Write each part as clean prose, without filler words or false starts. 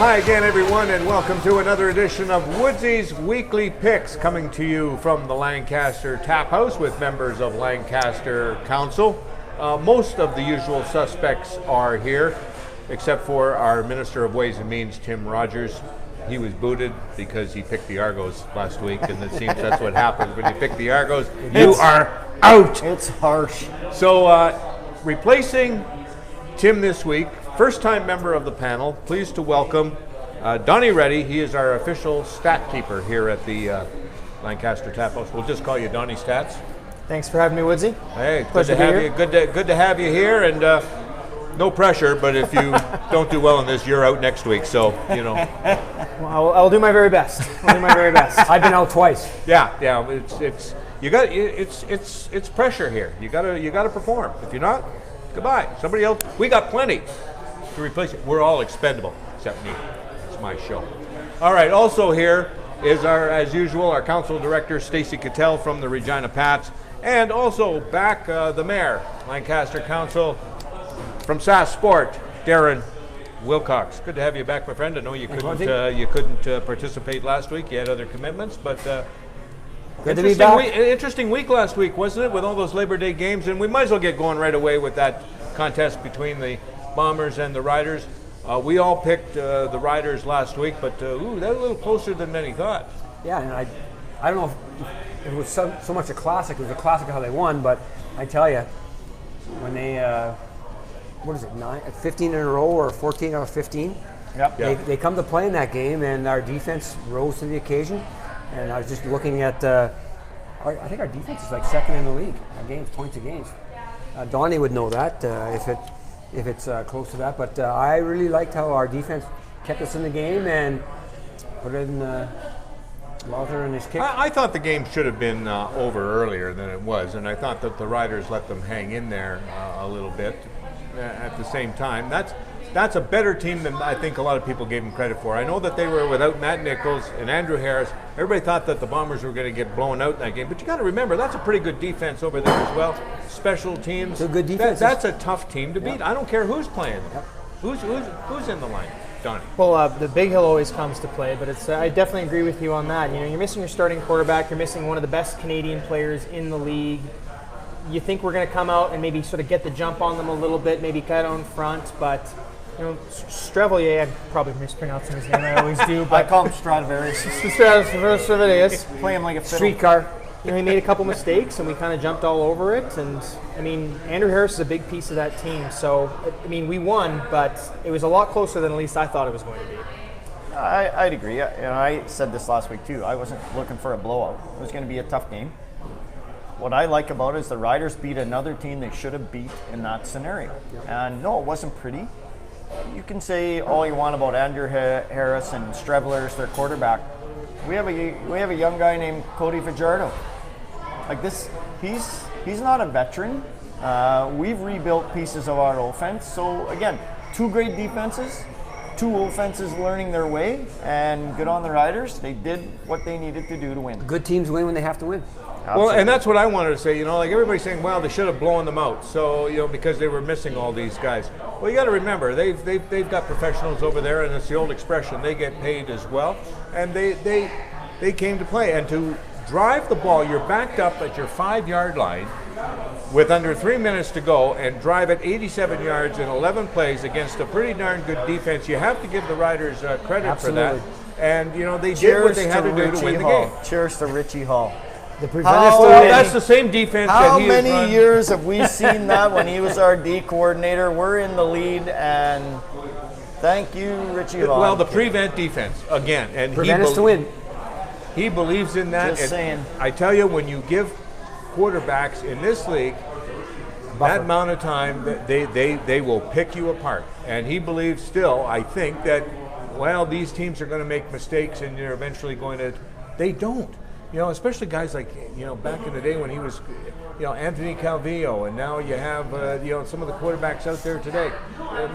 Hi again, everyone, and welcome to another edition of Woodsy's Weekly Picks, coming to you from the Lancaster Tap House with members of Lancaster Council. Most of the usual suspects are here, except for our Minister of Ways and Means, Tim Rogers. He was booted because he picked the Argos last week, and it seems that's what happens when you pick the Argos. You are out. It's harsh. So, replacing Tim this week, first-time member of the panel, pleased to welcome Donny Reddy. He is our official stat keeper here at the Lancaster Tap House. We'll just call you Donny Stats. Thanks for having me, Woodsy. Hey, good to have you. Good to have you here, and no pressure. But if you don't do well in this, you're out next week. So you know. Well, I'll do my very best. I've been out twice. Yeah. It's pressure here. You gotta perform. If you're not, goodbye. Somebody else. We got plenty to replace it. We're all expendable except me. It's my show. All right. Also here is as usual, our council director Stacey Cattell from the Regina Pats, and also back the mayor, Lancaster Council from SAS Sport, Darren Wilcox. Good to have you back, my friend. I know you couldn't participate last week. You had other commitments, but. Good to be back. Interesting week last week, wasn't it, with all those Labor Day games? And we might as well get going right away with that contest between the Bombers and the Riders. We all picked the Riders last week, but they're a little closer than many thought. Yeah, and I don't know if it was so much a classic. It was a classic how they won, but I tell you, when they, 15 in a row or 14 out of 15? Yep. They come to play in that game, and our defense rose to the occasion. And I was just looking at, I think our defense is like second in the league, points of games. Donny would know that if it's close to that. But I really liked how our defense kept us in the game and put it in Lawther and his kick. I thought the game should have been over earlier than it was, and I thought that the Riders let them hang in there a little bit at the same time. That's a better team than I think a lot of people gave them credit for. I know that they were without Matt Nichols and Andrew Harris. Everybody thought that the Bombers were going to get blown out in that game, but you got to remember that's a pretty good defense over there as well. Special teams. It's a good defense. That's a tough team to beat. Yep. I don't care who's playing. Yep. Who's in the line? Donny. Well, the Big Hill always comes to play, but it's I definitely agree with you on that. You know, you're missing your starting quarterback. You're missing one of the best Canadian players in the league. You think we're going to come out and maybe sort of get the jump on them a little bit, maybe cut on front, but. You know, Strevelier, I'm probably mispronouncing his name, I always do. But I call him Stradivarius. Stradivarius. Play him like a fiddle. Streetcar. You know, he made a couple mistakes, and we kind of jumped all over it. And, I mean, Andrew Harris is a big piece of that team. So, I mean, we won, but it was a lot closer than at least I thought it was going to be. I'd agree. I said this last week, too. I wasn't looking for a blowout. It was going to be a tough game. What I like about it is the Riders beat another team they should have beat in that scenario. Yep. And, no, it wasn't pretty. You can say all you want about Andrew Harris and Strevler as their quarterback. We have a young guy named Cody Fajardo. Like this, he's not a veteran. We've rebuilt pieces of our offense. So again, two great defenses, two offenses learning their way, and good on the Riders. They did what they needed to do to win. Good teams win when they have to win. Well, and that's what I wanted to say. You know, like everybody's saying, well, they should have blown them out. So, you know, because they were missing all these guys. Well, you got to remember, they've got professionals over there, and it's the old expression, they get paid as well. And they came to play. And to drive the ball, you're backed up at your 5-yard line with under 3 minutes to go, and drive it 87 yards in 11 plays against a pretty darn good defense. You have to give the Riders credit Absolutely. for that. And, you know, they did what they had to do to win the game. Cheers to Richie Hall. That's the same defense How that he has many run. years have we seen that when he was our D coordinator? We're in the lead, and thank you, Richie Hall. Well, the prevent defense, again. And Prevent us to win. He believes in that. Just saying. I tell you, when you give quarterbacks in this league that amount of time, they will pick you apart. And he believes still, I think, that, well, these teams are going to make mistakes and you're eventually going to... They don't. You know, especially guys like, you know, back in the day when he was, you know, Anthony Calvillo, and now you have, you know, some of the quarterbacks out there today,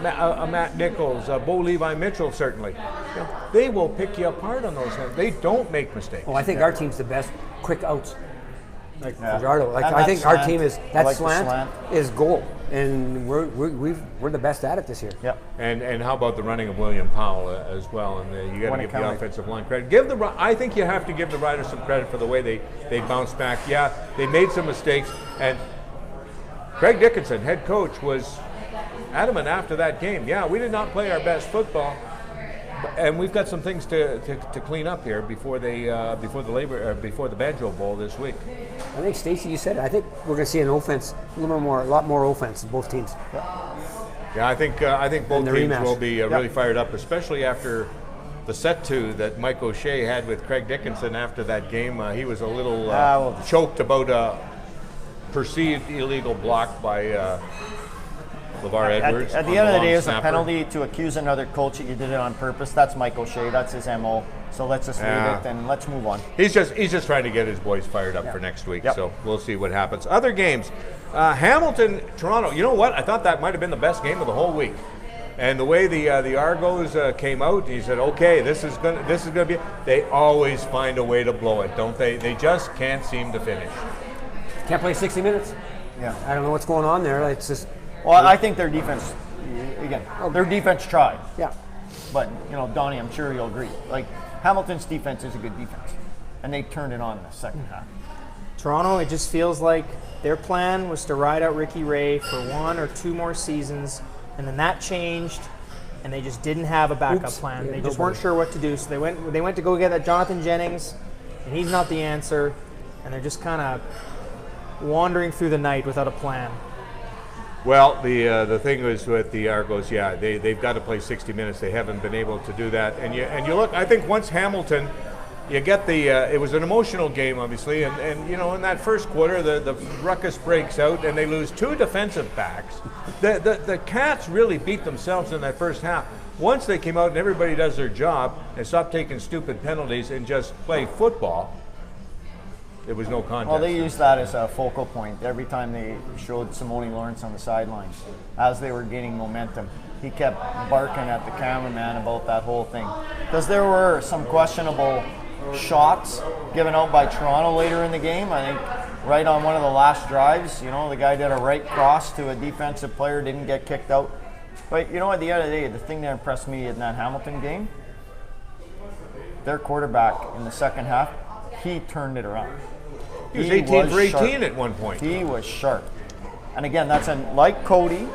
Matt Nichols, Bo Levi Mitchell, certainly. You know, they will pick you apart on those ones. They don't make mistakes. Well, I think our team's the best quick outs. Like Yeah. Fajardo. Like And I that think our slant, team is I that like the slant, slant. is goal, and we're the best at it this year. Yeah. And how about the running of William Powell as well? And you got When to it give the counted. offensive line credit. I think you have to give the Riders some credit for the way they bounced back. Yeah, they made some mistakes, and Craig Dickinson, head coach, was adamant after that game. Yeah, we did not play our best football, and we've got some things to clean up here before before the Banjo Bowl this week. I think Stacey, you said it. I think we're going to see an offense, a lot more offense in both teams. Yeah, I think both the teams rematch. will be really fired up, especially after the set to that Mike O'Shea had with Craig Dickinson after that game. He was a little choked about a perceived illegal block by LeVar Edwards. At the end of the day, it's a penalty to accuse another coach that you did it on purpose. That's Mike O'Shea. That's his MO. So let's just leave it and let's move on. He's just trying to get his boys fired up for next week. Yep. So we'll see what happens. Other games, Hamilton, Toronto. You know what? I thought that might have been the best game of the whole week. And the way the Argos came out, he said, "Okay, this is gonna be." They always find a way to blow it, don't they? They just can't seem to finish. Can't play 60 minutes. Yeah. I don't know what's going on there. It's just Well, I think their defense, again, their defense tried. yeah. But, Donnie, I'm sure you'll agree. Like, Hamilton's defense is a good defense. And they turned it on in the second half. Toronto, it just feels like their plan was to ride out Ricky Ray for 1 or 2 more seasons, and then that changed, and they just didn't have a backup Oops. plan. Yeah, They just nobody. weren't sure what to do, so they went to go get that Jonathan Jennings, and he's not the answer, and they're just kind of wandering through the night without a plan. Well, the thing is with the Argos, they've got to play 60 minutes. They haven't been able to do that. And you look, I think once Hamilton, you get it was an emotional game, obviously, and in that first quarter, the ruckus breaks out, and they lose 2 defensive backs. The Cats really beat themselves in that first half. Once they came out and everybody does their job and stop taking stupid penalties and just play football, it was no contest. Well, they used that as a focal point every time they showed Simone Lawrence on the sidelines as they were gaining momentum. He kept barking at the cameraman about that whole thing. Because there were some questionable shots given out by Toronto later in the game. I think right on one of the last drives, the guy did a right cross to a defensive player, didn't get kicked out. But, at the end of the day, the thing that impressed me in that Hamilton game, their quarterback in the second half, he turned it around. He was 18 for 18 sharp. at one point. He was sharp. And again, that's like Cody,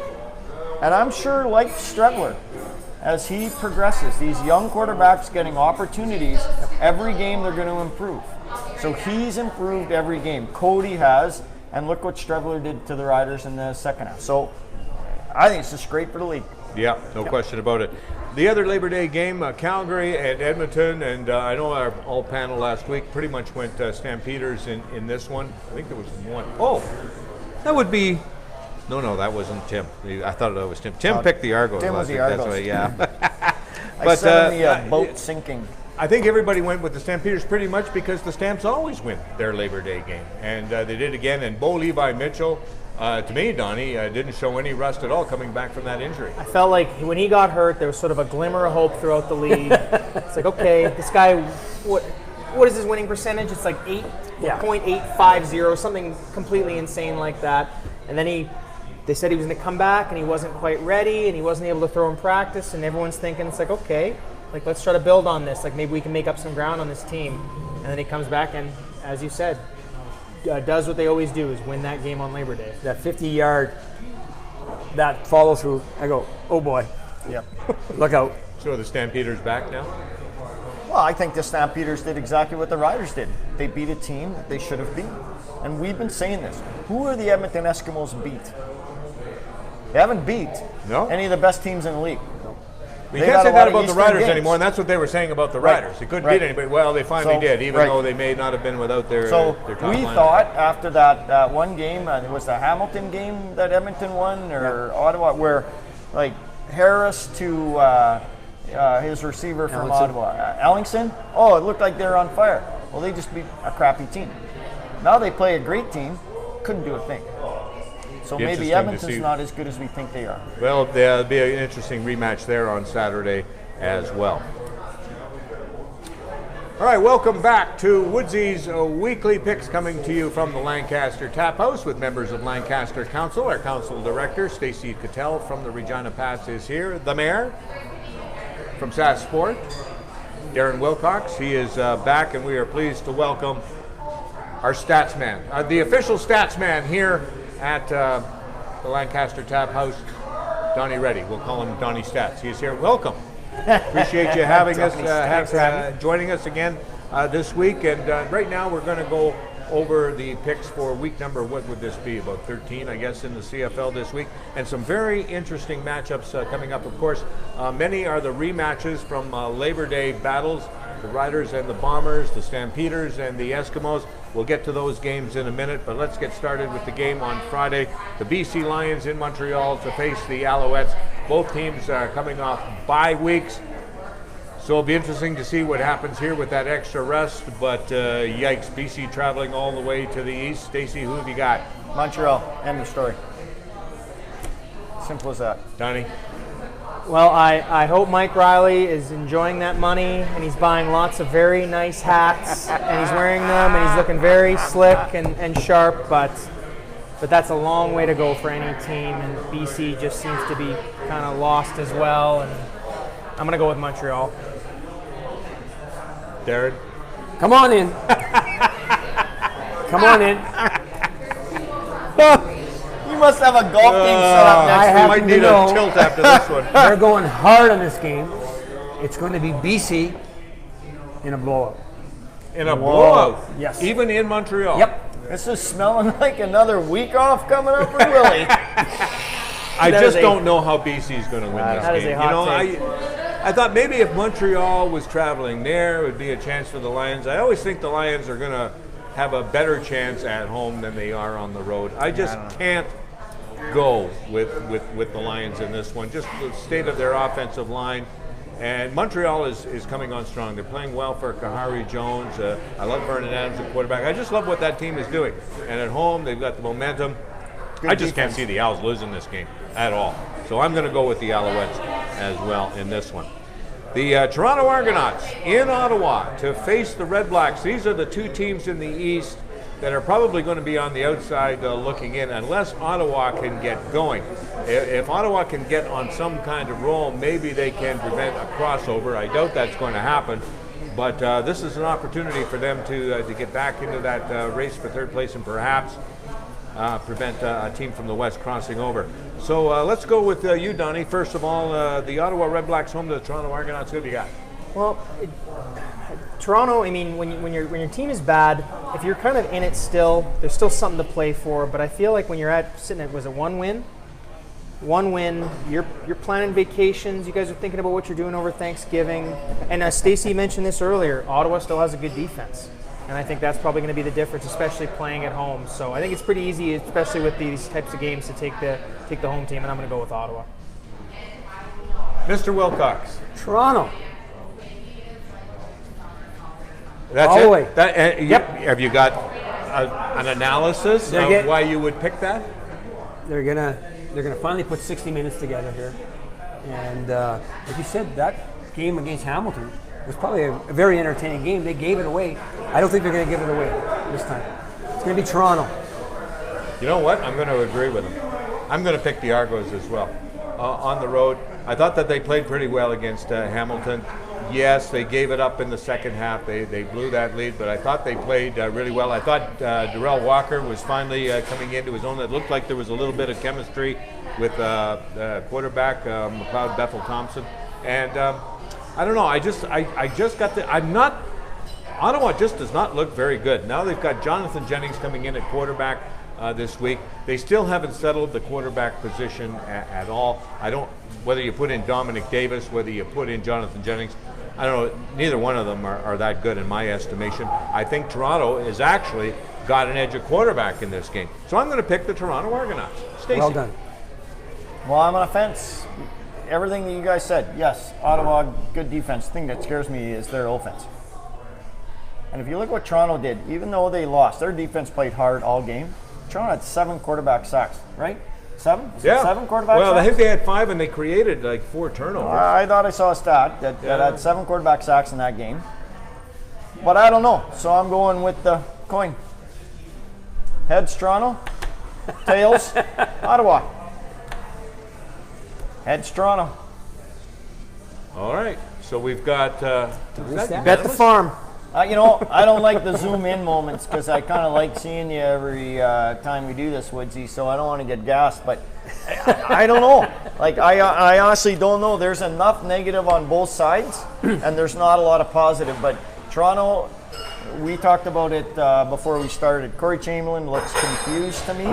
and I'm sure like Stregler, as he progresses, these young quarterbacks getting opportunities, every game they're going to improve. So he's improved every game. Cody has, and look what Stregler did to the Riders in the second half. So I think it's just great for the league. Yeah, no question about it. The other Labor Day game, Calgary and Edmonton, and I know our all panel last week pretty much went Stampeders in this one. I think there was one. Oh, that would be. No, that wasn't Tim. I thought that was Tim. Tim picked the Argos. Tim was the last week. Argos. That's right, yeah. I said the boat sinking. I think everybody went with the Stampeders pretty much because the Stamps always win their Labor Day game, and they did again. And Bo Levi Mitchell. To me, Donnie, didn't show any rust at all coming back from that injury. I felt like when he got hurt, there was sort of a glimmer of hope throughout the league. It's like, okay, this guy, what is his winning percentage? It's like 8.850, something completely insane like that. And then they said he was going to come back, and he wasn't quite ready, and he wasn't able to throw in practice, and everyone's thinking, it's like, okay, like let's try to build on this. Like maybe we can make up some ground on this team. And then he comes back, and as you said, does what they always do, is win that game on Labor Day. That 50-yard, that follow through. I go, oh boy. Yep. Look out. So the Stampeders back now? Well, I think the Stampeders did exactly what the Riders did. They beat a team that they should have beaten. And we've been saying this. Who are the Edmonton Eskimos beat? They haven't beat any of the best teams in the league. You can't say that about the Riders anymore, and that's what they were saying about the Riders. They couldn't beat anybody. Well, they finally did, even though they may not have been without their top line. We thought after that one game, it was the Hamilton game that Edmonton won, or Ottawa, where like Harris to his receiver from Ottawa, Ellingson, it looked like they were on fire. Well, they just beat a crappy team. Now they play a great team, couldn't do a thing. So maybe Edmonton's not as good as we think they are. Well, there'll be an interesting rematch there on Saturday as well. All right, welcome back to Woodsy's Weekly Picks, coming to you from the Lancaster Tap House with members of Lancaster Council. Our Council Director, Stacey Cattell from the Regina Pats, is here. The Mayor from SAS Sport, Darren Wilcox, he is back, and we are pleased to welcome our stats man, the official stats man here at the Lancaster Tap House, Donny Reddy. We'll call him Donny Stats. He is here. Welcome. Appreciate you having us, joining us again this week. And right now we're going to go over the picks for week number, what would this be, about 13, I guess, in the CFL this week. And some very interesting matchups coming up. Of course, many are the rematches from Labor Day battles, the Riders and the Bombers, the Stampeders and the Eskimos. We'll get to those games in a minute, but let's get started with the game on Friday. The BC Lions in Montreal to face the Alouettes. Both teams are coming off bye weeks, so it'll be interesting to see what happens here with that extra rest. But yikes, BC traveling all the way to the east. Stacey, who have you got? Montreal, end of story. Simple as that. Donnie? Well, I hope Mike Riley is enjoying that money, and he's buying lots of very nice hats, and he's wearing them, and he's looking very slick and sharp, but that's a long way to go for any team, and BC just seems to be kind of lost as well, and I'm going to go with Montreal. Darren? Come on in. Come on in. You must have a golf game set up next I week. You might need a tilt after this one. They're going hard on this game. It's going to be BC in a blowout. In a blowout? Yes. Even in Montreal? Yep. This is smelling like another week off coming up for Willie. I just don't know how BC is going to win this That is game. a hot take. I thought maybe if Montreal was traveling there, it would be a chance for the Lions. I always think the Lions are going to have a better chance at home than they are on the road. I just can't go with the Lions in this one. Just the state of their offensive line. And Montreal is coming on strong. They're playing well for Kahari Jones. I love Vernon Adams at quarterback. I just love what that team is doing. And at home, they've got the momentum. I just can't see the Owls losing this game at all. So I'm going to go with the Alouettes as well in this one. The Toronto Argonauts in Ottawa to face the Red Blacks. These are the two teams in the East that are probably going to be on the outside looking in, unless Ottawa can get going. If Ottawa can get on some kind of roll, maybe they can prevent a crossover. I doubt that's going to happen, but this is an opportunity for them to get back into that race for third place and perhaps prevent a team from the West crossing over. So let's go with you, Donnie. First of all, the Ottawa Red Blacks home to the Toronto Argonauts. Who have you got? Well, Toronto, I mean, when your team is bad, if you're kind of in it still, there's still something to play for. But I feel like when you're sitting at, was it one win, you're planning vacations. You guys are thinking about what you're doing over Thanksgiving. And Stacey mentioned this earlier, Ottawa still has a good defense. And I think that's probably going to be the difference, especially playing at home. So I think it's pretty easy, especially with these types of games, to take the home team, and I'm going to go with Ottawa. Mr. Wilcox. Toronto. All the way. Yep. Have you got an analysis of why you would pick that? They're gonna finally put 60 minutes together here, and like you said, that game against Hamilton was probably a very entertaining game. They gave it away. I don't think they're going to give it away this time. It's going to be Toronto. You know what? I'm going to agree with them. I'm going to pick the Argos as well. On the road, I thought that they played pretty well against Hamilton. Yes, they gave it up in the second half. They blew that lead, but I thought they played really well. I thought Darrell Walker was finally coming into his own. It looked like there was a little bit of chemistry with quarterback McLeod Bethel Thompson. And I don't know. I just got the. Ottawa just does not look very good. Now they've got Jonathan Jennings coming in at quarterback this week. They still haven't settled the quarterback position at all. Whether you put in Dominic Davis, whether you put in Jonathan Jennings, I don't know. Neither one of them are that good in my estimation. I think Toronto has actually got an edge at quarterback in this game. So I'm going to pick the Toronto Argonauts. Stacey. Well done. Well, I'm on a fence. Everything that you guys said, yes, Ottawa, good defense. The thing that scares me is their offense. And if you look what Toronto did, even though they lost, their defense played hard all game. Toronto had 7 quarterback sacks, right? 7? Yeah. 7 quarterback sacks? Well, I think they had 5 and they created like 4 turnovers. I thought I saw a stat that had 7 quarterback sacks in that game. But I don't know, so I'm going with the coin. Heads, Toronto. Tails, Ottawa. Heads, Toronto. All right. So we've got. Bet the farm. You know, I don't like the zoom in moments because I kind of like seeing you every time we do this, Woodsy, so I don't want to get gassed, but I don't know. Like, I honestly don't know. There's enough negative on both sides, and there's not a lot of positive, but Toronto, we talked about it before we started. Corey Chamberlain looks confused to me.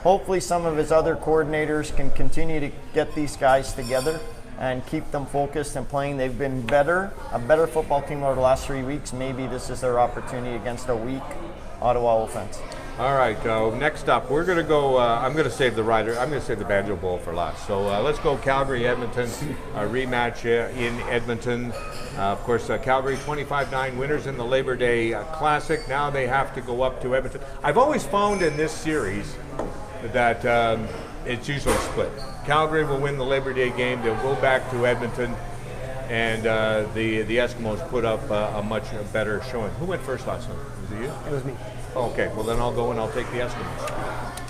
Hopefully some of his other coordinators can continue to get these guys together and keep them focused and playing. They've been a better football team over the last 3 weeks. Maybe this is their opportunity against a weak Ottawa offense. All right, next up, we're going to go, I'm going to save the Banjo Bowl for last. So let's go Calgary-Edmonton, rematch in Edmonton. Of course, Calgary 25-9 winners in the Labor Day Classic. Now they have to go up to Edmonton. I've always found in this series that it's usually split. Calgary will win the Labor Day game. They'll go back to Edmonton, and the Eskimos put up a much better showing. Who went first last night? Was it you? It was me. Okay, well then I'll go and I'll take the Eskimos.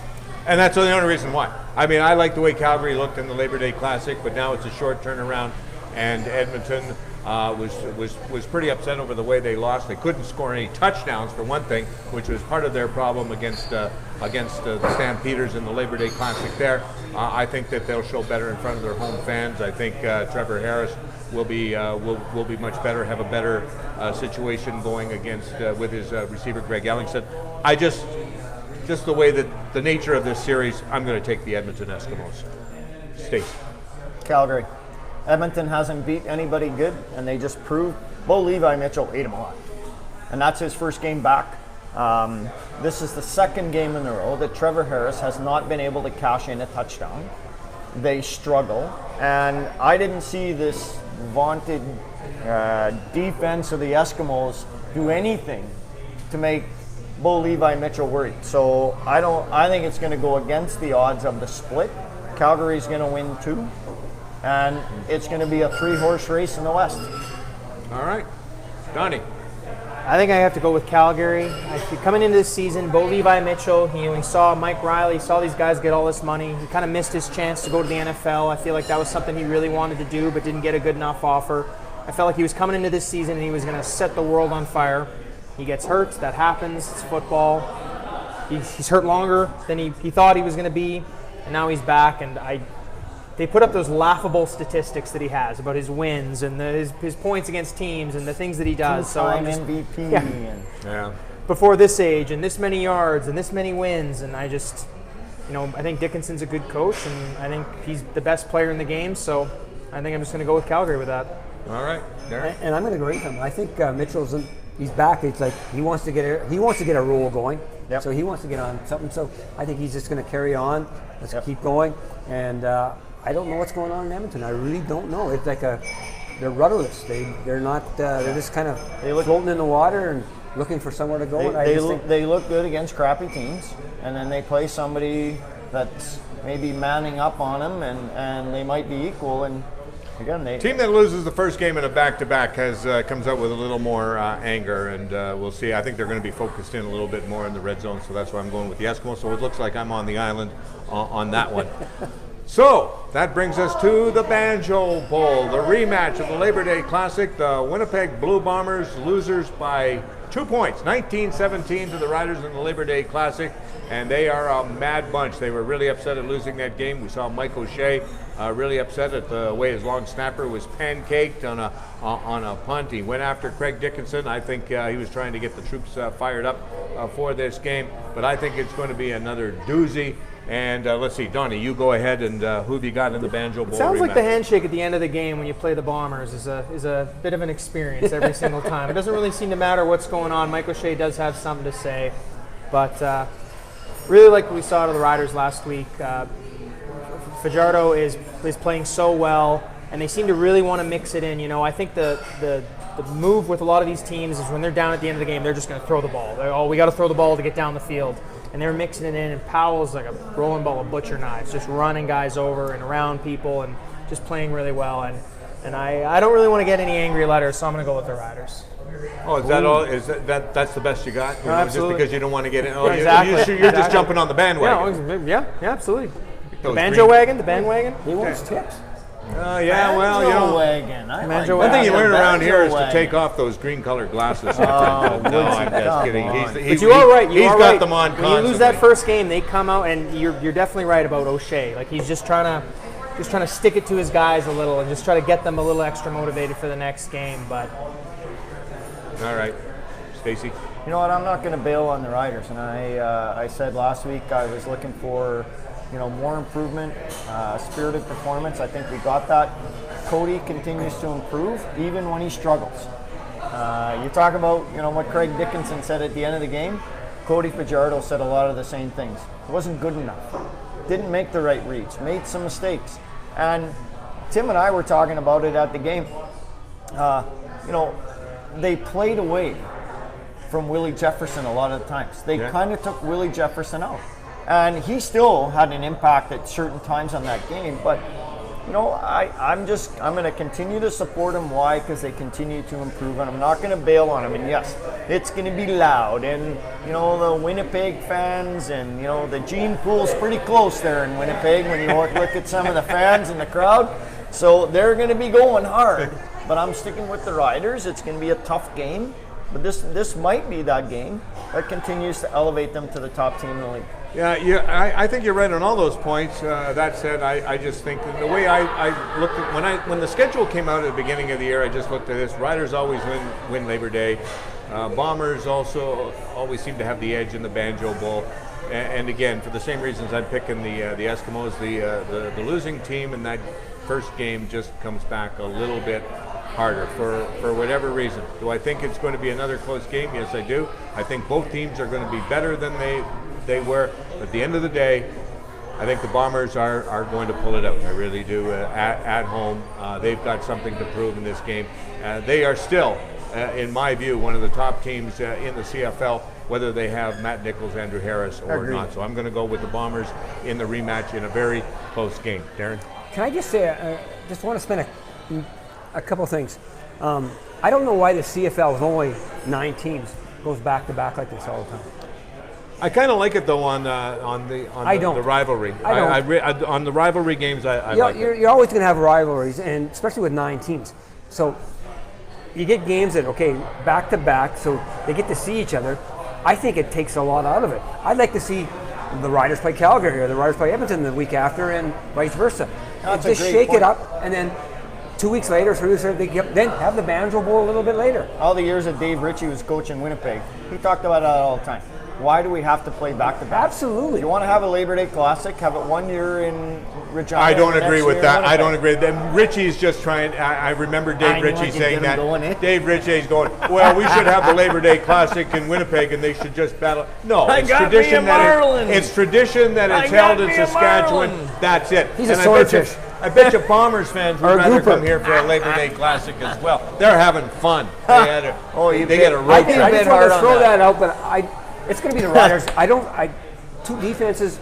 And that's the only reason why. I mean, I like the way Calgary looked in the Labor Day Classic, but now it's a short turnaround, and Edmonton was pretty upset over the way they lost. They couldn't score any touchdowns, for one thing, which was part of their problem against the Stampeders in the Labor Day Classic there. I think that they'll show better in front of their home fans. I think Trevor Harris will be much better, have a better situation going against with his receiver Greg Ellingson. I just the way that the nature of this series, I'm going to take the Edmonton Eskimos. Stace. Calgary. Edmonton hasn't beat anybody good, and they just proved Bo Levi Mitchell ate him alive. And that's his first game back. This is the second game in a row that Trevor Harris has not been able to cash in a touchdown. They struggle, and I didn't see this vaunted defense of the Eskimos do anything to make Bo Levi Mitchell worried. So I think it's going to go against the odds of the split. Calgary's going to win 2. And it's going to be a 3-horse race in the West. All right. Donny. I think I have to go with Calgary. Coming into this season, Bo Levi Mitchell, he saw Mike Riley, saw these guys get all this money. He kind of missed his chance to go to the NFL. I feel like that was something he really wanted to do but didn't get a good enough offer. I felt like he was coming into this season and he was going to set the world on fire. He gets hurt. That happens. It's football. He's hurt longer than he thought he was going to be, and now he's back. And they put up those laughable statistics that he has about his wins and his points against teams and the things that he does. So I'm just, MVP. Yeah. Before this age and this many yards and this many wins, and I just, I think Dickinson's a good coach, and I think he's the best player in the game. So I think I'm just going to go with Calgary with that. All right, Derek. And I'm going to agree with him. I think Mitchell's he's back. It's like he wants to get a roll going. Yep. So he wants to get on something. So I think he's just going to carry on. Let's keep going. And I don't know what's going on in Edmonton. I really don't know. It's like they're rudderless. They're not. They're just kind of floating in the water and looking for somewhere to go. They look good against crappy teams, and then they play somebody that's maybe manning up on them, and they might be equal. And again, team that loses the first game in a back-to-back comes out with a little more anger, and we'll see. I think they're going to be focused in a little bit more in the red zone, so that's why I'm going with the Eskimos. So it looks like I'm on the island on that one. So that brings us to the Banjo Bowl, the rematch of the Labor Day Classic. The Winnipeg Blue Bombers, losers by 2 points, 19-17 to the Riders in the Labor Day Classic, and they are a mad bunch. They were really upset at losing that game. We saw Mike O'Shea really upset at the way his long snapper was pancaked on a punt. He went after Craig Dickinson. I think he was trying to get the troops fired up for this game, but I think it's going to be another doozy. And let's see, Donnie, you go ahead, and who have you got in the Banjo Bowl? Sounds like rematch? the handshake at the end of the game when you play the Bombers is a bit of an experience every single time. It doesn't really seem to matter what's going on. Mike O'Shea does have something to say, but really like what we saw out of the Riders last week. Fajardo is playing so well, and they seem to really want to mix it in. I think the move with a lot of these teams is when they're down at the end of the game, they're just going to throw the ball. We got to throw the ball to get down the field. And they're mixing it in, and Powell's like a rolling ball of butcher knives, just running guys over and around people and just playing really well. And And I don't really want to get any angry letters, so I'm going to go with the Riders. Oh, is that all? Is that's the best you got? You know, absolutely. Just because you don't want to get in. Oh, Exactly. You're just jumping on the bandwagon. Yeah, absolutely. The Those banjo green- wagon. He wants tips. Yeah, well, you know. Wagon. I like Banjo One thing you that. learn around here is to Wagon. take off those green-colored glasses. No, I'm just kidding. But you are right. He's got them on When constantly. you lose that first game, they come out, and you're definitely right about O'Shea. Like, he's just trying to stick it to his guys a little and just try to get them a little extra motivated for the next game. But All right, Stacey. You know what? I'm not going to bail on the Riders, and I said last week I was looking for, more improvement, spirited performance. I think we got that. Cody continues to improve, even when he struggles. You talk about, what Craig Dickinson said at the end of the game. Cody Fajardo said a lot of the same things. It wasn't good enough. Didn't make the right reads. Made some mistakes. And Tim and I were talking about it at the game. They played away from Willie Jefferson a lot of the times. They kind of took Willie Jefferson out. And he still had an impact at certain times on that game. But, I'm going to continue to support them. Why? Because they continue to improve. And I'm not going to bail on them. And yes, it's going to be loud. And, the Winnipeg fans and, the gene pool's pretty close there in Winnipeg when you look at some of the fans in the crowd. So they're going to be going hard. But I'm sticking with the Riders. It's going to be a tough game. But this might be that game that continues to elevate them to the top team in the league. Yeah, I think you're right on all those points. That said, I just think that the way I looked at when the schedule came out at the beginning of the year, I just looked at this. Riders always win Labor Day. Bombers also always seem to have the edge in the Banjo Bowl. And again, for the same reasons, I'm picking the Eskimos. The losing team in that first game just comes back a little bit harder for whatever reason. Do I think it's going to be another close game? Yes, I do. I think both teams are going to be better than they were. At the end of the day, I think the Bombers are going to pull it out. I really do. At home, they've got something to prove in this game. They are still, in my view, one of the top teams in the CFL, whether they have Matt Nichols, Andrew Harris, or not. So I'm going to go with the Bombers in the rematch in a very close game. Darren? Can I just say, just want to spend a couple things. I don't know why the CFL with only 9 teams goes back to back like this all the time. I kind of like it though on the rivalry. I don't. On the rivalry games, I You're, like it. you're always going to have rivalries, and especially with 9 teams. So you get games that back to back, so they get to see each other. I think it takes a lot out of it. I'd like to see the Riders play Calgary or the Riders play Edmonton the week after, and vice versa. That's Just a great shake point. it up, and then 2 weeks later, 3 weeks later, then have the Banjo Bowl a little bit later. All the years that Dave Ritchie was coaching Winnipeg, he talked about that all the time. Why do we have to play back-to-back? Absolutely. You want to have a Labor Day Classic, have it 1 year in Regina. I don't and agree next with year that. in I don't Winnipeg. agree. Then Ritchie's just trying. I remember Dave I knew I Ritchie could saying get him that. going, eh? Dave Ritchie's going, well, we should have the Labor Day Classic in Winnipeg, and they should just battle. No, I it's got me tradition a that Marlin. it's tradition that I it's got held in me a Saskatchewan. Marlin. That's it. He's a And swordfish. I bet you Bombers fans Or would a rather grouper. come here for a Labor Day Classic as well. They're having fun. They you get a bit- road I trip. just hard want to on throw that. that out, but it's going to be the Riders. Two defenses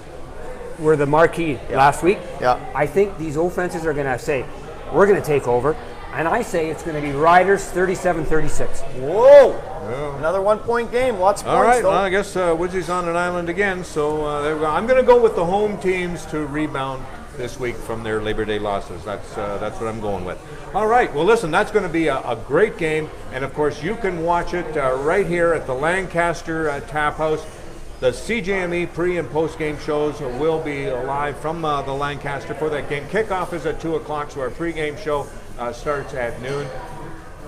were the marquee last week. Yeah. I think these offenses are going to say, we're going to take over. And I say it's going to be Riders 37-36. Whoa! Another 1-point game. Lots of All points, right, though. well, I guess Woodsy's on an island again, so there we go. I'm going to go with the home teams to rebound this week from their Labor Day losses. That's what I'm going with. All right, well, listen, that's going to be a great game, and of course, you can watch it right here at the Lancaster Tap House. The CJME pre- and post-game shows will be live from the Lancaster for that game. Kickoff is at 2 o'clock, so our pre-game show starts at noon.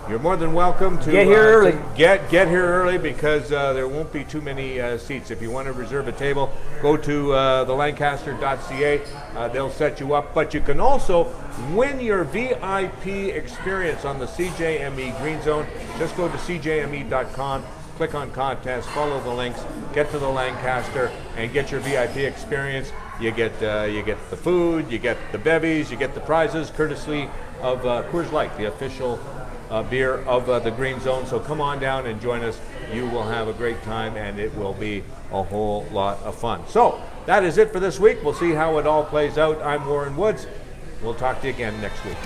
You're more than welcome to Get here early. Get here early because there won't be too many seats. If you want to reserve a table, go to thelancaster.ca. They'll set you up. But you can also win your VIP experience on the CJME Green Zone. Just go to cjme.com. Click on contest, follow the links, get to the Lancaster, and get your VIP experience. You get the food, you get the bevies, you get the prizes, courtesy of Coors Light, the official beer of the Green Zone. So come on down and join us. You will have a great time, and it will be a whole lot of fun. So that is it for this week. We'll see how it all plays out. I'm Warren Woods. We'll talk to you again next week.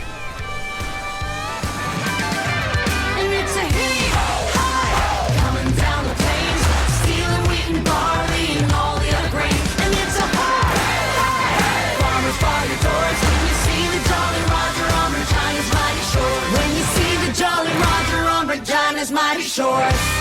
short.